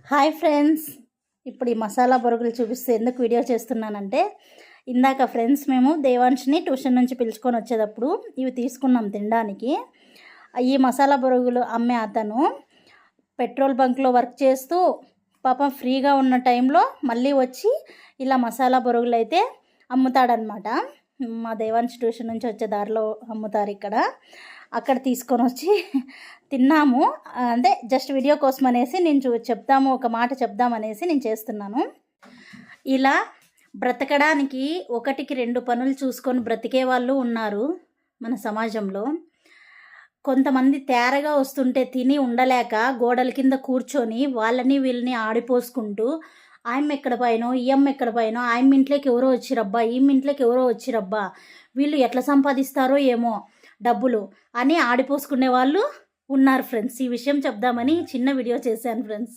Hi friends, ఇప్పుడు ఈ మసాలా బొరుగులు చూపిస్తే ఎందుకు వీడియో చేస్తున్నానంటే, ఇందాక ఫ్రెండ్స్ మేము దేవాంష్ని ట్యూషన్ నుంచి పిలుచుకొని వచ్చేటప్పుడు ఇవి తీసుకున్నాం తినడానికి. ఈ మసాలా బొరుగులు అమ్మే అతను పెట్రోల్ బంక్లో వర్క్ చేస్తూ పాపం ఫ్రీగా ఉన్న టైంలో మళ్ళీ వచ్చి ఇలా మసాలా బొరుగులు అయితే అమ్ముతాడనమాట. మా దేవాంశ్ ట్యూషన్ నుంచి వచ్చే దారిలో అమ్ముతారు ఇక్కడ. అక్కడ తీసుకొని వచ్చి తిన్నాము. అంటే జస్ట్ వీడియో కోసం అనేసి నేను చెప్దాము, ఒక మాట చెప్దామనేసి నేను చేస్తున్నాను. ఇలా బ్రతకడానికి ఒకటికి రెండు పనులు చూసుకొని బ్రతికే వాళ్ళు ఉన్నారు మన సమాజంలో. కొంతమంది తేరగా వస్తుంటే తిని ఉండలేక గోడల కింద కూర్చొని వాళ్ళని వీళ్ళని ఆడిపోసుకుంటూ, ఆయమ్మ ఎక్కడ పోయినో ఈయమ్మ ఎక్కడ పోయినో, ఆయమ్మ ఇంట్లోకి ఎవరో వచ్చిరబ్బా, ఈమె ఇంట్లోకి ఎవరో వచ్చిరబ్బా, వీళ్ళు ఎట్లా సంపాదిస్తారో ఏమో డబ్బులు అని ఆడిపోసుకునే వాళ్ళు ఉన్నారు ఫ్రెండ్స్. ఈ విషయం చెప్దామని చిన్న వీడియో చేశాను ఫ్రెండ్స్.